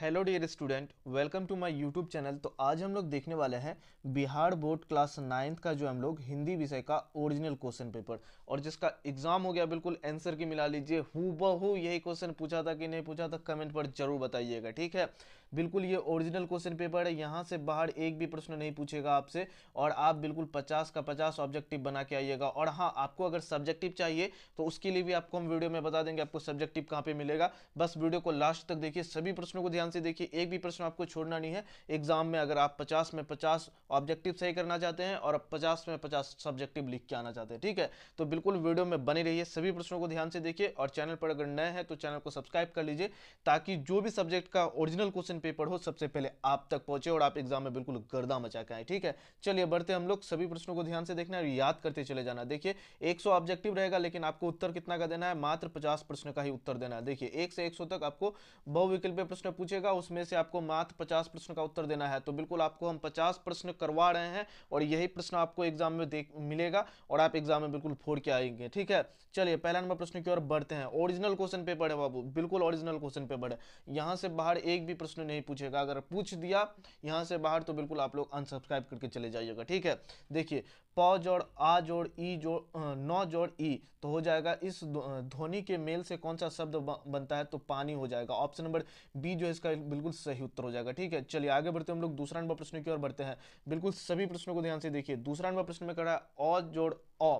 Hello dear student, welcome to my YouTube channel. तो आज हम लोग देखने वाले हैं बिहार बोर्ड क्लास 9th का जो हम लोग हिंदी विषय का ओरिजिनल क्वेश्चन पेपर, और जिसका एग्जाम हो गया बिल्कुल आंसर की मिला लीजिए हूबहू यही क्वेश्चन पूछा था कि नहीं पूछा था, कमेंट पर जरूर बताइएगा। ठीक है, बिल्कुल ये ओरिजिनल क्वेश्चन पेपर है, यहाँ से बाहर एक भी प्रश्न नहीं पूछेगा आपसे, और आप बिल्कुल 50 का 50 ऑब्जेक्टिव बना के आइएगा। और हाँ, आपको अगर सब्जेक्टिव चाहिए तो उसके लिए भी आपको हम वीडियो में बता देंगे आपको सब्जेक्टिव कहाँ पे मिलेगा। बस वीडियो को लास्ट तक देखिए, सभी प्रश्नों को ध्यान से देखिए, एक भी प्रश्न आपको छोड़ना नहीं है। एग्जाम में अगर आप 50 में 50 ऑब्जेक्टिव सही करना चाहते हैं और 50 में 50 सब्जेक्टिव लिख के आना चाहते हैं, ठीक है, तो बिल्कुल वीडियो में बने रहिए, सभी प्रश्नों को ध्यान से देखिए। और चैनल पर अगर नए हैं तो चैनल को सब्सक्राइब कर लीजिए, ताकि जो भी सब्जेक्ट का ओरिजिनल क्वेश्चन पेपर हो सबसे पहले आप तक पहुंचे और आप एग्जाम में बिल्कुल गर्दा मचा के आए। ठीक है, चलिए बढ़ते हम लोग, सभी प्रश्नों को ध्यान से देखना है और याद करते चले जाना। देखिए 100 ऑब्जेक्टिव रहेगा, लेकिन आपको उत्तर कितना का देना है, मात्र 50 प्रश्न का ही उत्तर देना है। देखिए 1 से 100 तक आपको बहुविकल्पीय प्रश्न पूछेगा, उसमें से आपको मात्र 50 प्रश्न का उत्तर देना है। तो बिल्कुल आपको हम 50 प्रश्न करवा रहे हैं और यही प्रश्न आपको एग्जाम में देख मिलेगा और आप एग्जाम में बिल्कुल फोड़ के आएंगे। ठीक है, चलिए पहला नंबर प्रश्न की ओर बढ़ते हैं। ओरिजिनल क्वेश्चन पेपर है बाबू, बिल्कुल ओरिजिनल क्वेश्चन पेपर है, यहां से बाहर एक भी प्रश्न नहीं पूछेगा। अगर पूछ दिया यहां से बाहर तो बिल्कुल आप लोग अनसब्सक्राइब करके चले जाइएगा। ठीक है, देखिए प जोड़ आ जोड़ ई जोड़ नौ जोड़ ई तो हो जाएगा, इस ध्वनि के मेल से कौन सा शब्द बनता है, तो पानी हो जाएगा। ऑप्शन नंबर बी जो है इसका बिल्कुल सही उत्तर हो जाएगा। ठीक है, चलिए आगे बढ़ते हम लोग दूसरा नंबर प्रश्न की ओर बढ़ते हैं। बिल्कुल सभी प्रश्नों को ध्यान से देखिए, दूसरा नंबर प्रश्न में करा अ जोड़ अ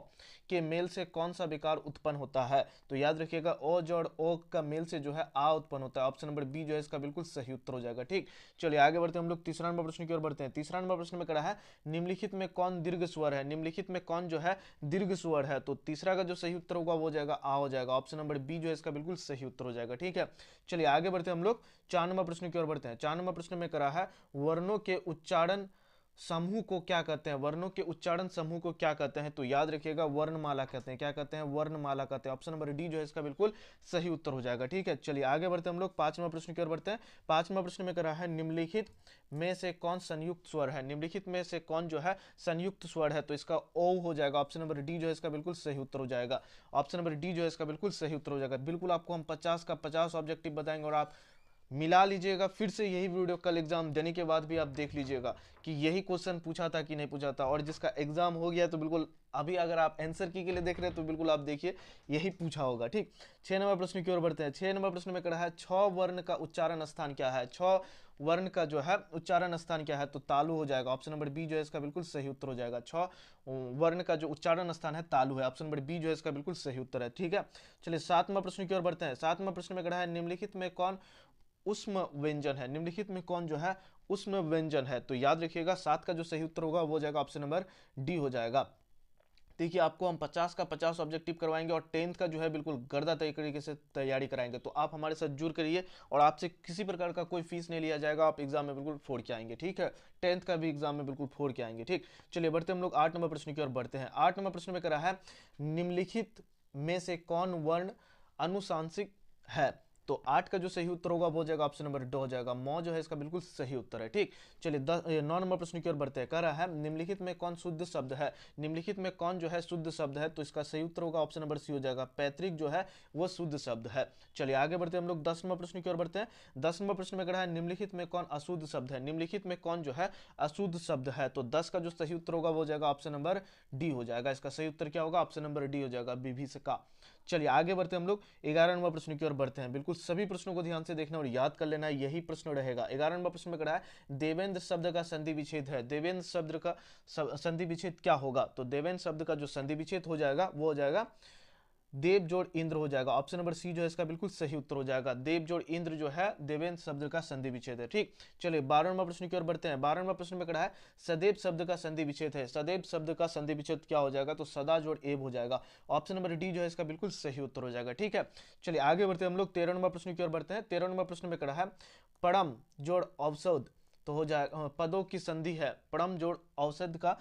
के मेल से कौन सा विकार उत्पन्न होता है, तो याद रखिएगा अ जोड़ ओ का मेल से जो है आ उत्पन्न होता है। ऑप्शन नंबर बी जो है इसका बिल्कुल सही उत्तर हो जाएगा। ठीक, चलिए आगे बढ़ते हम लोग तीसरा नंबर प्रश्न की ओर बढ़ते हैं। तीसरा नंबर प्रश्न में करा है निम्नलिखित में कौन दीर्घ स्वर है, निम्नलिखित में कौन जो है दीर्घ स्वर है, तो तीसरा का जो सही उत्तर होगा वो हो जाएगा आ हो जाएगा। ऑप्शन नंबर बी जो है इसका बिल्कुल सही उत्तर हो जाएगा। ठीक है, चलिए आगे बढ़ते हम लोग 4 नंबर प्रश्न की ओर बढ़ते हैं। 4 नंबर प्रश्न में करा है वर्णों के उच्चारण समूह को क्या कहते हैं, वर्णों के उच्चारण समूह को क्या कहते हैं, तो याद रखिएगा वर्णमाला कहते हैं। क्या कहते हैं, वर्णमाला कहते हैं। ऑप्शन नंबर डी जो है इसका बिल्कुल सही उत्तर हो जाएगा। ठीक है, चलिए आगे बढ़ते हम लोग 5 नंबर प्रश्न की ओर बढ़ते हैं। 5 नंबर प्रश्न में करा है निम्नलिखित में से कौन संयुक्त स्वर है, निम्नलिखित में से कौन जो है संयुक्त स्वर है, तो इसका ओ हो जाएगा। ऑप्शन नंबर डी जो है इसका बिल्कुल सही उत्तर हो जाएगा। ऑप्शन नंबर डी जो है इसका बिल्कुल सही उत्तर हो जाएगा। बिल्कुल आपको हम 50 का 50 ऑब्जेक्टिव बताएंगे और आप मिला लीजिएगा। फिर से यही वीडियो कल एग्जाम देने के बाद भी आप देख लीजिएगा कि यही क्वेश्चन पूछा था कि नहीं पूछा था, और जिसका एग्जाम हो गया तो बिल्कुल अभी अगर आप आंसर की के लिए देख रहे हैं तो बिल्कुल आप देखिए यही पूछा होगा। ठीक, 6 नंबर प्रश्न की ओर बढ़ते हैं। 6 नंबर प्रश्न में कहा है 6 वर्ण का उच्चारण स्थान क्या है, 6 वर्ण का जो है उच्चारण स्थान क्या है, तो तालु हो जाएगा। ऑप्शन नंबर बी जो है इसका बिल्कुल सही उत्तर हो जाएगा। 6 वर्ण का जो उच्चारण स्थान है तालु है। ऑप्शन नंबर बी जो है इसका बिल्कुल सही उत्तर है। ठीक है, चलिए 7 नंबर प्रश्न की ओर बढ़ते हैं। 7 नंबर प्रश्न में कहा है निम्नलिखित में कौन उष्म व्यंजन है, निम्नलिखित में कौन जो है उष्म व्यंजन है, तो याद रखिएगा 7 का जो सही उत्तर होगा वो हो जाएगा ऑप्शन नंबर डी हो जाएगा। देखिए आपको हम 50 का 50 ऑब्जेक्टिव करवाएंगे और 10th का जो है बिल्कुल गर्दा तरीके से तैयारी कराएंगे, तो आप हमारे साथ जुड़ करिए और आपसे किसी प्रकार का कोई फीस नहीं लिया जाएगा, आप एग्जाम में बिल्कुल फोड़ के आएंगे। ठीक है, 10th का भी एग्जाम में बिल्कुल फोड़ के आएंगे। ठीक, चलिए बढ़ते हम लोग 8 नंबर प्रश्न की ओर बढ़ते हैं। 8 नंबर प्रश्न में करा है निम्नलिखित में से कौन वर्ण अनुसांशिक है, तो 8 का जो सही उत्तर होगा वो हो जाएगा ऑप्शन नंबर ड हो जाएगा। मौ जो है इसका बिल्कुल सही उत्तर है। ठीक, चलिए 9 नंबर प्रश्न की ओर बढ़ते हैं। कह रहा है निम्नलिखित में कौन शुद्ध शब्द है, निम्नलिखित में कौन जो है शुद्ध शब्द है, तो इसका सही उत्तर होगा ऑप्शन नंबर सी हो जाएगा। पैतृक जो है वो शुद्ध शब्द है। चलिए आगे बढ़ते हम लोग 10 नंबर प्रश्न की ओर बढ़ते हैं। 10 नंबर प्रश्न में कह रहा है निम्नलिखित में कौन अशुद्ध शब्द है, निम्नलिखित में कौन जो है अशुद्ध शब्द है, तो 10 का जो सही उत्तर होगा वो हो जाएगा ऑप्शन नंबर डी हो जाएगा। इसका सही उत्तर क्या होगा, ऑप्शन नंबर डी हो जाएगा, विभीषिका। चलिए आगे बढ़ते हम लोग 11 नंबर प्रश्न की ओर बढ़ते हैं। बिल्कुल सभी प्रश्नों को ध्यान से देखना और याद कर लेना, यही प्रश्न रहेगा। 11 नंबर प्रश्न में कहा है देवेंद्र शब्द का संधि विच्छेद है, देवेंद्र शब्द का संधि विच्छेद क्या होगा, तो देवेंद्र शब्द का जो संधि विच्छेद हो जाएगा वो हो जाएगा देव जोड़ इंद्र हो जाएगा। ऑप्शन नंबर सी जो है इसका बिल्कुल सही उत्तर हो जाएगा। देव जोड़ इंद्र जो है देवेंद्र शब्द का संधि विच्छेद है। ठीक, चलिए 12 नंबर प्रश्न की ओर बढ़ते हैं। 12 नंबर प्रश्न में कहा है सदैव शब्द का संधि विच्छेद है, सदैव शब्द का संधि विच्छेद क्या हो जाएगा, तो सदा जोड़ एव हो जाएगा। ऑप्शन नंबर डी जो है इसका बिल्कुल सही उत्तर हो जाएगा। ठीक है, चलिए आगे बढ़ते हैं हम लोग 13 नंबर प्रश्न की ओर बढ़ते हैं। 13 नंबर प्रश्न में कहा है परम जोड़ औषध तो हो जाएगा, पदों की संधि है, परम जोड़ औषध का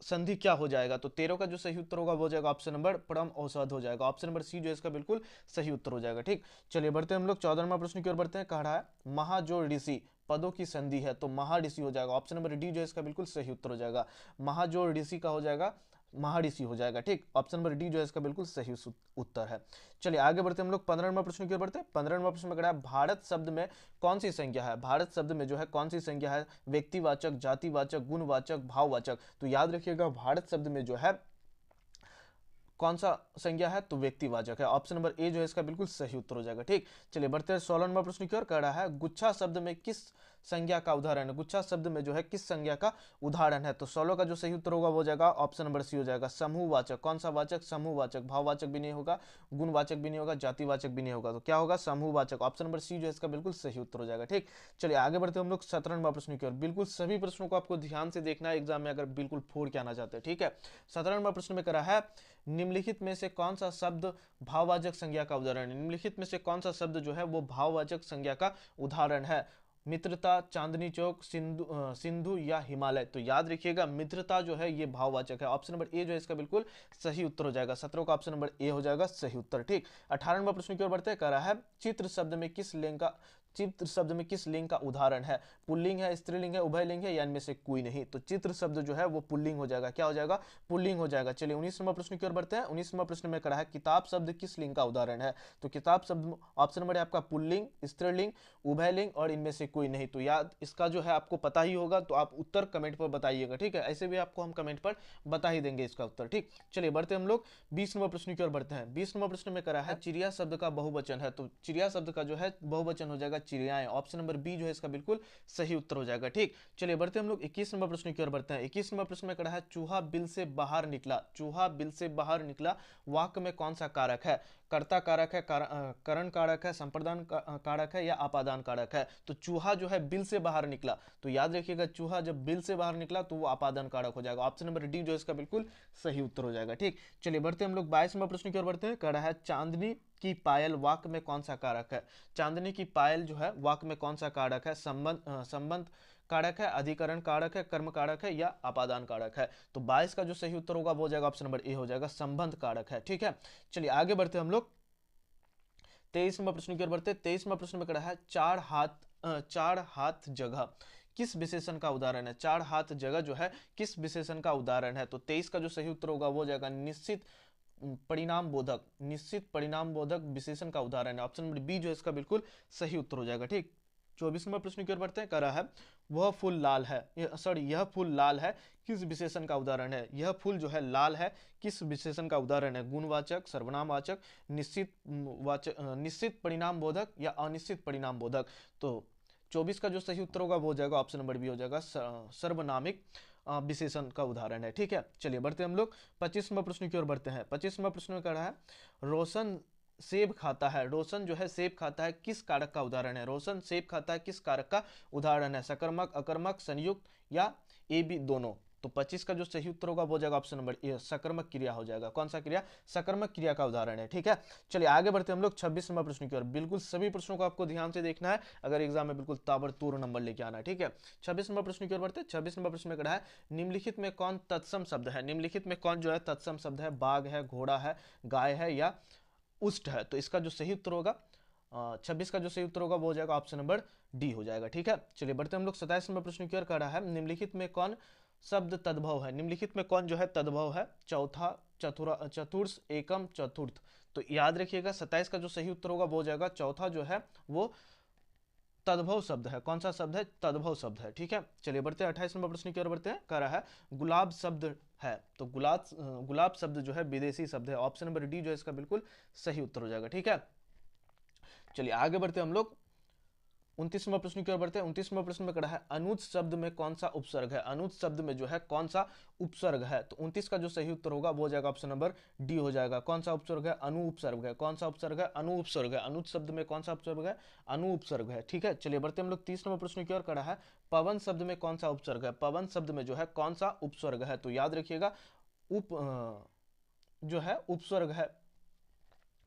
संधि क्या हो जाएगा, तो 13 का जो सही उत्तर होगा वो हो जाएगा ऑप्शन नंबर परम औषध हो जाएगा। ऑप्शन नंबर सी जो है इसका बिल्कुल सही उत्तर हो जाएगा। ठीक, चलिए बढ़ते हैं हम लोग 14 नंबर प्रश्न की ओर बढ़ते हैं। कह रहा है महाजोड़ ऋषि पदों की संधि है, तो महाऋषि हो जाएगा। ऑप्शन नंबर डी जो है इसका बिल्कुल सही उत्तर हो जाएगा। महाजोड़ ऋषि का हो जाएगा महर्षि हो जाएगा। ठीक, ऑप्शन नंबर डी जो है इसका बिल्कुल सही उत्तर है। चलिए आगे बढ़ते हम लोग 15वां प्रश्न की ओर बढ़ते हैं। 15वां प्रश्न में कह रहा है भारत शब्द में कौन सी संज्ञा है, भारत शब्द में जो है कौन सी संज्ञा है, व्यक्तिवाचक, जातिवाचक, गुणवाचक, भाववाचक। तो याद रखिएगा भारत शब्द में जो है कौन सा संज्ञा है, तो व्यक्तिवाचक है। ऑप्शन नंबर ए जो है इसका बिल्कुल सही उत्तर हो जाएगा। ठीक, चलिए बढ़ते हैं 16 नंबर प्रश्न की ओर। कह रहा है गुच्छा शब्द में किस संज्ञा का उदाहरण है, गुच्छा शब्द में जो है किस संज्ञा का उदाहरण है। तो 16 का जो सही उत्तर होगा वो हो जाएगा ऑप्शन नंबर सी हो जाएगा, समूहवाचक। कौन सा वाचक, समूहवाचक। भाववाचक भी नहीं होगा, गुणवाचक भी नहीं होगा, जातिवाचक भी नहीं होगा, तो क्या होगा, समूहवाचक। ऑप्शन नंबर सी जो है इसका बिल्कुल सही उत्तर हो जाएगा। ठीक, चलिए आगे बढ़ते हम लोग 17 नंबर प्रश्न की ओर। बिल्कुल सभी प्रश्नों को आपको ध्यान से देखना है एग्जाम में, अगर बिल्कुल फोड़ के आना चाहते हैं। ठीक है, 17 नंबर प्रश्न में कह रहा है निम्नलिखित में से कौन सा शब्द भाववाचक संज्ञा का उदाहरण है, निम्नलिखित में से कौन सा शब्द जो है वो भाववाचक संज्ञा का उदाहरण है। मित्रता, चांदनी चौक, सिंधु या हिमालय। तो याद रखिएगा मित्रता जो है ये भाववाचक है। ऑप्शन नंबर ए जो है इसका बिल्कुल सही उत्तर हो जाएगा। 17 का ऑप्शन नंबर ए हो जाएगा सही उत्तर। ठीक, 18 नंबर प्रश्न की ओर बढ़ते हैं। कह रहा है चित्र शब्द में किस लिंग का, चित्र शब्द में किस लिंग का उदाहरण है, पुल्लिंग है, स्त्रीलिंग है, उभयलिंग है या इनमें से कोई नहीं। तो चित्र शब्द जो है वो पुल्लिंग हो जाएगा। क्या हो जाएगा, पुल्लिंग हो जाएगा। चलिए 19 नंबर प्रश्न की ओर बढ़ते हैं। 19 नंबर प्रश्न में कहा है किताब शब्द किस लिंग का उदाहरण है। तो किताब शब्द ऑप्शन नंबर है आपका पुल्लिंग, स्त्रीलिंग, उभयलिंग और इनमें से कोई नहीं। तो याद इसका जो है आपको पता ही होगा, तो आप उत्तर कमेंट पर बताइएगा। ठीक है, ऐसे भी आपको हम कमेंट पर बता ही देंगे इसका उत्तर। ठीक, चलिए बढ़ते हम लोग 20 नंबर प्रश्न की ओर बढ़ते हैं। 20 नंबर प्रश्न में करा है चिड़िया शब्द का बहुवचन है। तो चिड़िया शब्द का जो है बहुवचन हो जाएगा चिड़ियाएं। ऑप्शन नंबर बी जो है इसका बिल्कुल सही उत्तर हो जाएगा। ठीक, चलिए बढ़ते हम लोग 21 नंबर प्रश्न की ओर बढ़ते हैं। 21 नंबर प्रश्न में कहा है चूहा बिल से बाहर निकला, चूहा बिल से बाहर निकला वाक्य में कौन सा कारक है, कर्ता कारक है, करण कारक है, संप्रदान कारक है या अपादान कारक है। तो चूहा जो है बिल से बाहर निकला, तो याद रखिएगा चूहा जब बिल से बाहर निकला तो वो अपादान कारक हो जाएगा। ऑप्शन नंबर डी जो है इसका बिल्कुल सही उत्तर हो जाएगा। ठीक, चलिए बढ़ते हम लोग 22 नंबर प्रश्न की ओर बढ़ते हैं। कह रहा है चांदनी की पायल वाक्य में कौन सा कारक है, चांदनी की पायल जो है वाक्य में कौन सा कारक है, संबंध कारक है, अधिकरण कारक है, कर्म कारक है या अपादान कारक है। तो 22 का जो सही उत्तर होगा वो हो जाएगा ऑप्शन नंबर ए हो जाएगा, संबंध कारक है। ठीक है, चलिए आगे बढ़ते हम लोग 23 नंबर प्रश्न की ओर बढ़ते हैं। 23 नंबर प्रश्न में कहा है चार हाथ जगह किस विशेषण का उदाहरण है, चार हाथ जगह जो है किस विशेषण का उदाहरण है। तो 23 का जो सही उत्तर होगा वो हो जाएगा निश्चित परिणाम बोधक, निश्चित परिणाम बोधक विशेषण का उदाहरण है। ऑप्शन नंबर बी जो है इसका बिल्कुल सही उत्तर हो जाएगा। ठीक, 24 नंबर प्रश्न की ओर बढ़ते हैं। कह रहा है वह फूल लाल है, यह फूल लाल है किस विशेषण का उदाहरण है, यह फूल जो है लाल है किस विशेषण का उदाहरण है, गुणवाचक, सर्वनामवाचक, निश्चित परिणाम बोधक या अनिश्चित परिणाम बोधक। तो 24 का जो सही उत्तर होगा वो हो जाएगा ऑप्शन नंबर बी हो जाएगा, सर्वनामिक विशेषण का उदाहरण है। ठीक है, चलिए बढ़ते हम लोग 25 नंबर प्रश्न की ओर बढ़ते हैं। 25 नंबर प्रश्न में कह रहा है रोशन सेब खाता है, रोशन जो है सेब खाता है किस कारक का उदाहरण है, रोशन सेब खाता है किस कारक का उदाहरण है, सकर्मक, अकर्मक, संयुक्त या ए बी दोनों। तो 25 का जो सही उत्तर होगा वो हो जाएगा ऑप्शन नंबर ए, सकर्मक क्रिया हो जाएगा। कौन सा क्रिया, सकर्मक क्रिया का उदाहरण है। ठीक है, चलिए आगे बढ़ते हम लोग 26 नंबर प्रश्न की ओर। बिल्कुल सभी प्रश्नों को आपको ध्यान से देखना है, अगर एग्जाम में बिल्कुल ताबड़तोड़ नंबर लेके आना है। ठीक है, 26 नंबर प्रश्न की ओर बढ़ते हैं। 26 नंबर प्रश्न में कहा है निम्नलिखित में कौन तत्सम शब्द है, निम्नलिखित में कौन जो है तत्सम शब्द है, बाघ है, घोड़ा है, गाय है या उष्ट है। तो इसका जो सही उत्तर होगा 26 का जो सही उत्तर होगा वो हो जाएगा ऑप्शन नंबर डी हो जाएगा। ठीक है, चलिए बढ़ते हम लोग 27 नंबर प्रश्न की ओर। कह रहा है निम्नलिखित में कौन शब्द तद्भव है, निम्नलिखित में कौन जो है तद्भव है, चौथा, चतुर्थ, एकम, चतुर्थ। तो याद रखिएगा 27 का जो सही उत्तर होगा वो हो जाएगा चौथा जो है वो तद्भव शब्द है। कौन सा शब्द है, तद्भव शब्द है। ठीक है, चलिए बढ़ते हैं 28 नंबर प्रश्न की ओर बढ़ते हैं। कह रहा है गुलाब शब्द है, तो गुलाब शब्द जो है विदेशी शब्द है। ऑप्शन नंबर डी जो है इसका बिल्कुल सही उत्तर हो जाएगा। ठीक है, चलिए आगे बढ़ते हम लोग 29वां प्रश्न की ओर बढ़ते हैं। 29वां प्रश्न में कहा है अनुज शब्द में कौन सा उपसर्ग है, अनुज शब्द में जो है कौन सा उपसर्ग है। तो 29 का जो सही उत्तर होगा वो हो जाएगा ऑप्शन नंबर डी हो जाएगा। कौन सा उपसर्ग है, अनु उपसर्ग है। कौन सा उपसर्ग है, अनु उपसर्ग है। अनुज शब्द में कौन सा उपसर्ग है, अनु उपसर्ग है। ठीक है, चलिए बढ़ते हम लोग 30 नंबर प्रश्न की ओर। कहा है पवन शब्द में कौन सा उपसर्ग है, पवन शब्द में जो है कौन सा उपसर्ग है। तो याद रखिएगा जो है उपसर्ग है,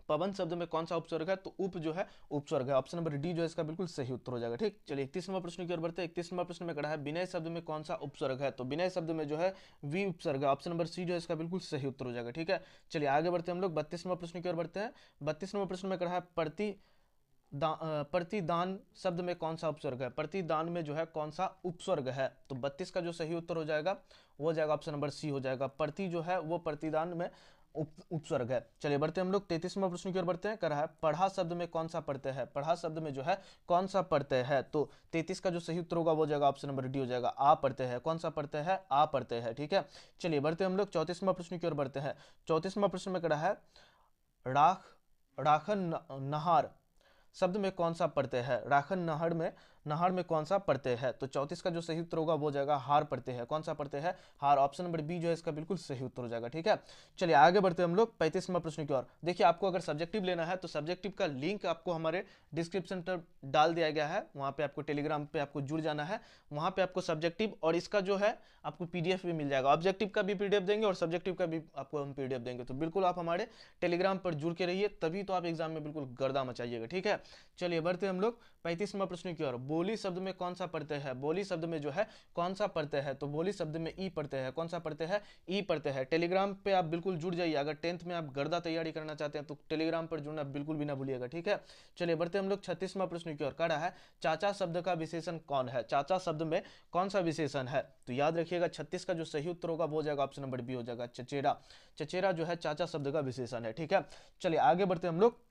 पवन शब्द में कौन सा उपसर्ग है, तो उप जो है उपसर्ग है। ऑप्शन नंबर डी जो है इसका बिल्कुल सही उत्तर हो जाएगा। ठीक, चलिए 31वां प्रश्न की ओर बढ़ते हैं। 31वां प्रश्न में कहा है विनय शब्द में कौन सा उपसर्ग है। तो विनय शब्द में जो है वी उपसर्ग है। ऑप्शन नंबर सी जो है इसका बिल्कुल सही उत्तर हो जाएगा। ठीक है, चलिए आगे बढ़ते हम लोग 32वां प्रश्न की ओर बढ़ते हैं। 32वां प्रश्न में कहा है प्रतिदान शब्द में कौन सा उपसर्ग है, प्रतिदान में जो है कौन सा उपसर्ग है, तो 32 का जो सही उत्तर हो जाएगा वो हो जाएगा ऑप्शन नंबर सी हो जाएगा। प्रति जो है वो प्रतिदान में उपसर्ग है। चलिए बढ़ते हम लोग 33वां प्रश्न की ओर बढ़ते हैं। कर रहा है पढ़ा शब्द में कौन सा प्रत्यय है, पढ़ा शब्द में जो है कौन सा प्रत्यय है, तो 33 का जो सही उत्तर होगा वो हो जाएगा ऑप्शन नंबर डी हो जाएगा, आ प्रत्यय है। कौन सा प्रत्यय है, आ प्रत्यय है। ठीक है, चलिए बढ़ते हम लोग 34वां प्रश्न की ओर बढ़ते हैं। 34वां प्रश्न में कर रहा है राख राखन नहार शब्द में कौन सा प्रत्यय है, राखन नहर में कौन सा प्रत्यय है, तो 34 का जो सही उत्तर होगा वो हो जाएगा हार प्रत्यय है। कौन सा प्रत्यय है, हार। ऑप्शन नंबर बी जो है इसका बिल्कुल सही उत्तर हो जाएगा। ठीक है, चलिए आगे बढ़ते हैं हम लोग 35वां प्रश्न की ओर। देखिए आपको अगर सब्जेक्टिव लेना है तो सब्जेक्टिव का लिंक आपको हमारे डिस्क्रिप्शन पर डाल दिया गया है, वहां पे आपको टेलीग्राम पे आपको जुड़ जाना है, वहां पे आपको सब्जेक्टिव और इसका जो है आपको पीडीएफ भी मिल जाएगा। ऑब्जेक्टिव का भी पीडीएफ देंगे और सब्जेक्टिव का भी आपको हम पीडीएफ देंगे, तो बिल्कुल आप हमारे टेलीग्राम पर जुड़ के रहिए, तभी तो आप एग्जाम में बिल्कुल गर्दा मचाइएगा। ठीक है, चलिए बढ़ते हम लोग 35वां प्रश्न की ओर। बोली शब्द में कौन सा प्रत्यय है, बोली शब्द में जो है कौन सा प्रत्यय है, तो बोली शब्द में ई प्रत्यय है। कौन सा प्रत्यय है, ई प्रत्यय है। टेलीग्राम पे आप बिल्कुल जुड़ जाइए, अगर 10th में आप गर्दा तैयारी करना चाहते हैं तो टेलीग्राम पर जुड़ना बिल्कुल भी ना भूलिएगा। ठीक है, चलिए बढ़ते हम लोग 36वां प्रश्न की ओर। कह रहा है चाचा शब्द का विशेषण कौन है, चाचा शब्द में कौन सा विशेषण है, तो याद रखिएगा 36 का जो सही उत्तर होगा वो हो जाएगा ऑप्शन नंबर बी हो जाएगा, चचेरा। चचेरा जो है चाचा शब्द का विशेषण है। ठीक है, चलिए आगे बढ़ते हम लोग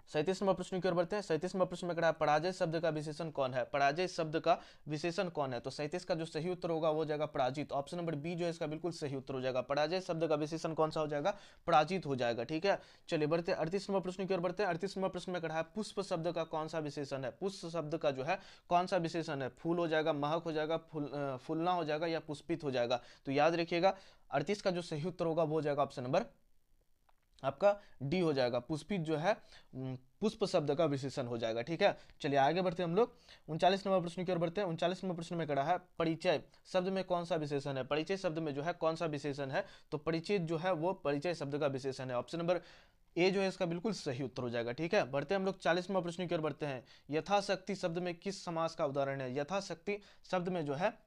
37वां प्रश्न की ओर बढ़ते हैं। 37वां प्रश्न में कहा है पराजय शब्द का विशेषण कौन है, पराजय शब्द का विशेषण कौन है, तो 37 का जो सही उत्तर होगा वो हो जाएगा पराजित। ऑप्शन नंबर बी जो है इसका बिल्कुल सही उत्तर हो जाएगा, पराजय शब्द का विशेषण कौन सा हो जाएगा, पराजित हो जाएगा। ठीक है, चलिए बढ़ते 38वां प्रश्न की ओर बढ़ते हैं। 38वां प्रश्न में कहा है पुष्प शब्द का कौन सा विशेषण है, पुष्प शब्द का जो है कौन सा विशेषण है, फूल हो जाएगा, महक हो जाएगा, फूलना हो जाएगा या पुष्पित हो जाएगा, तो याद रखिएगा 38 का जो सही उत्तर होगा वो हो जाएगा ऑप्शन नंबर आपका डी हो जाएगा, पुष्पित जो है पुष्प शब्द का विशेषण हो जाएगा। ठीक है, चलिए आगे बढ़ते हैं हम लोग 39वां प्रश्न की ओर बढ़ते हैं। 39वां प्रश्न में कहा है परिचय शब्द में कौन सा विशेषण है, परिचय शब्द में जो है कौन सा विशेषण है, तो परिचय जो है वो परिचय शब्द का विशेषण है। ऑप्शन नंबर ए जो है इसका बिल्कुल सही उत्तर हो जाएगा। ठीक है, बढ़ते हैं हम लोग 40वां प्रश्न की ओर बढ़ते हैं। यथाशक्ति शब्द में किस समास का उदाहरण है, यथाशक्ति शब्द में जो है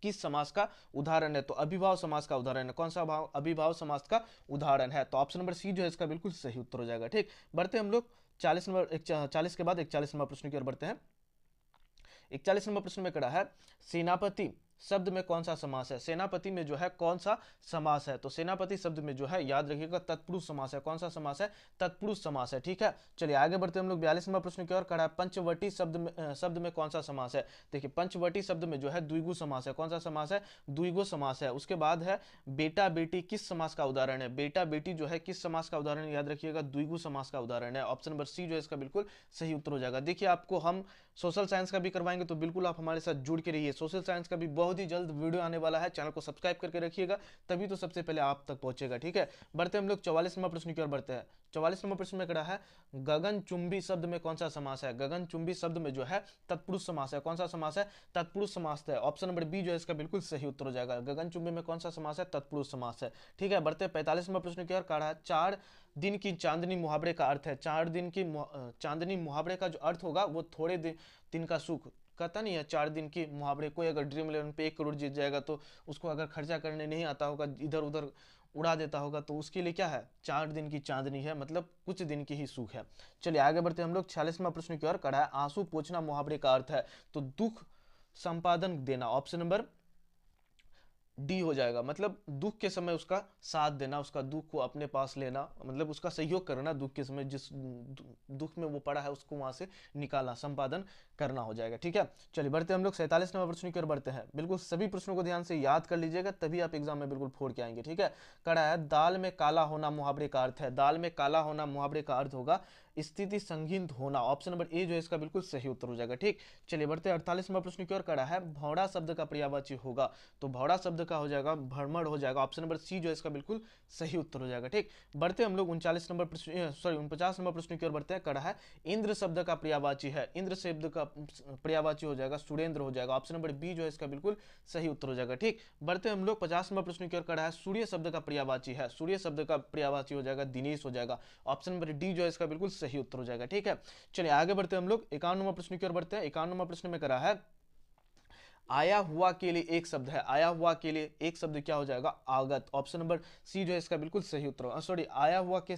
किस समास का उदाहरण है, तो अभिभाव समास का उदाहरण है। कौन सा भाव, अभिभाव समास का उदाहरण है, तो ऑप्शन नंबर सी जो है इसका बिल्कुल सही उत्तर हो जाएगा। ठीक, बढ़ते हम लोग 40 के बाद 41वां प्रश्न की ओर बढ़ते हैं। 41वां प्रश्न में कहा है सेनापति शब्द में कौन सा समास है, सेनापति में जो है कौन सा समास है, तो सेनापति शब्द में जो है याद रखिएगा तत्पुरुष समास है। कौन सा समास है, तत्पुरुष समास है। ठीक है, चलिए आगे बढ़ते हम लोग 42वां प्रश्न की ओर। कहा है पंचवटी शब्द में कौन सा समास है, देखिए पंचवटी शब्द में जो है द्विगु समास है। कौन सा समास है, द्विगु समास है। उसके बाद है बेटा बेटी किस समास का उदाहरण है, बेटा बेटी जो है किस समास का उदाहरण, याद रखिएगा द्विगु समास का उदाहरण है। ऑप्शन नंबर सी जो है इसका बिल्कुल सही उत्तर हो जाएगा। देखिए आपको हम सोशल साइंस का भी करवाएंगे, तो बिल्कुल आप हमारे साथ जुड़ के रहिए। सोशल साइंस का भी बहुत ही जल्द वीडियो आने वाला है, चैनल को सब्सक्राइब करके रखिएगा, तभी तो सबसे पहले आप तक पहुंचेगा। ठीक है, बढ़ते हम लोग 44वां प्रश्न की ओर बढ़ते हैं। 44वां प्रश्न में कहा है गगनचुंबी शब्द में कौन सा समास है, गगनचुंबी शब्द में जो है तत्पुरुष समास है। कौन सा समास है, तत्पुरुष समास है। ऑप्शन नंबर बी जो है इसका बिल्कुल सही उत्तर हो जाएगा, गगनचुंबी में कौन सा समास है, तत्पुरुष समास है। ठीक है, बढ़ते 45वां प्रश्न की ओर। कहा है 4 दिन की चांदनी मुहावरे का अर्थ है, 4 दिन की चांदनी मुहावरे का जो अर्थ होगा वो थोड़े दिन का सुख, कहता नहीं है 4 दिन की मुहावरे। कोई अगर ड्रीम इलेवन पे 1 करोड़ जीत जाएगा तो उसको अगर खर्चा करने नहीं आता होगा, इधर उधर उड़ा देता होगा, तो उसके लिए क्या है, 4 दिन की चांदनी है, मतलब कुछ दिन की ही सुख है। चलिए आगे बढ़ते हम लोग 46वां प्रश्न की ओर। कहा है आंसू पोंछना मुहावरे का अर्थ है, तो दुख संपादन देना। ऑप्शन नंबर डी हो जाएगा, मतलब दुख के समय उसका साथ देना, उसका दुख को अपने पास लेना, मतलब उसका सहयोग करना, दुख के समय जिस दुख में वो पड़ा है उसको वहां से निकालना, संपादन करना हो जाएगा। ठीक है, चलिए बढ़ते हम लोग 47वां प्रश्न की ओर बढ़ते हैं। बिल्कुल सभी प्रश्नों को ध्यान से याद कर लीजिएगा, तभी आप एग्जाम में बिल्कुल फोड़ के आएंगे। ठीक है, कड़ा है दाल में काला होना मुहावरे का अर्थ है, दाल में काला होना मुहावरे का अर्थ होगा स्थिति संगीन होना। ऑप्शन नंबर ए जो है इसका बिल्कुल सही उत्तर हो जाएगा। ठीक, चलिए बढ़ते 48वां प्रश्न की ओर। कड़ा है भौड़ा शब्द का पर्यायवाची होगा, तो भौड़ा शब्द का हो जाएगा भ्रमण हो जाएगा। ऑप्शन नंबर सी जो है इसका बिल्कुल सही उत्तर हो जाएगा। ठीक, बढ़ते हम लोग 49 नंबर प्रश्न की ओर बढ़ते हैं। कड़ा है इंद्र शब्द का पर्यायवाची है, इंद्र शब्द का पर्यायवाची हो जाएगा सुरेंद्र हो जाएगा। ऑप्शन नंबर बी जो है इसका बिल्कुल सही उत्तर हो जाएगा। ठीक, बढ़ते हम लोग 50वां प्रश्न की ओर। कड़ा है सूर्य शब्द का पर्यायवाची है, सूर्य शब्द का पर्यायवाची हो जाएगा दिनेश हो जाएगा। ऑप्शन नंबर डी जो है इसका बिल्कुल सही उत्तर हो जाएगा। ठीक है, चलिए आगे बढ़ते हम लोग 51वां प्रश्न की ओर बढ़ते हैं। 51वां प्रश्न में करा है आया हुआ के लिए एक शब्द है, आया हुआ के लिए एक शब्द क्या हो जाएगा, आगत। ऑप्शन नंबर सी जो है इसका बिल्कुल सही उत्तर, सॉरी आया हुआ के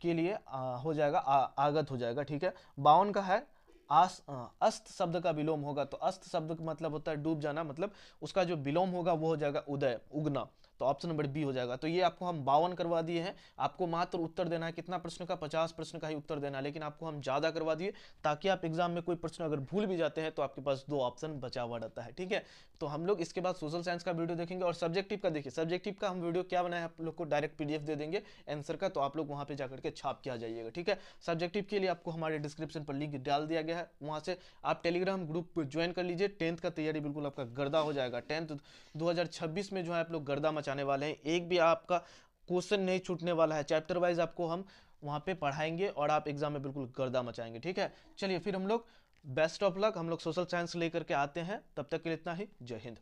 के लिए हो जाएगा आगत हो जाएगा, ठीक है। 52 का है अस्त शब्द का विलोम होगा, तो अस्त शब्द का मतलब होता है डूब जाना, मतलब उसका जो विलोम होगा वो हो जाएगा उदय, उगना, तो ऑप्शन नंबर बी हो जाएगा। तो ये आपको हम 52 करवा दिए हैं। आपको मात्र उत्तर देना है कितना प्रश्न का, 50 प्रश्न का ही उत्तर देना है, लेकिन आपको हम ज्यादा करवा दिए ताकि आप एग्जाम में कोई प्रश्न अगर भूल भी जाते हैं तो आपके पास 2 ऑप्शन बचा हुआ रहता है, ठीक है। तो हम लोग इसके बाद सोशल साइंस का वीडियो देखेंगे और सब्जेक्टिव का देखिए, सब्जेक्टिव का हम वीडियो क्या बनाए आप लोग को डायरेक्ट पीडीएफ दे देंगे आंसर का, तो आप लोग वहां पे जाकर के छाप के आ जाइएगा, ठीक है। सब्जेक्टिव के लिए आपको हमारे डिस्क्रिप्शन पर लिंक डाल दिया गया है, वहां से आप टेलीग्राम ग्रुप ज्वाइन कर लीजिए। 10th का तैयारी बिल्कुल आपका गर्दा हो जाएगा। 10th 2026 में जो है आप लोग गर्दा मचाने वाले हैं, एक भी आपका क्वेश्चन नहीं छूटने वाला है। चैप्टर वाइज आपको हम वहां पे पढ़ाएंगे और आप एग्जाम में बिल्कुल गर्दा मचाएंगे, ठीक है। चलिए फिर हम लोग बेस्ट ऑफ लक, हम लोग सोशल साइंस लेकर के आते हैं। तब तक के लिए इतना ही, जय हिंद।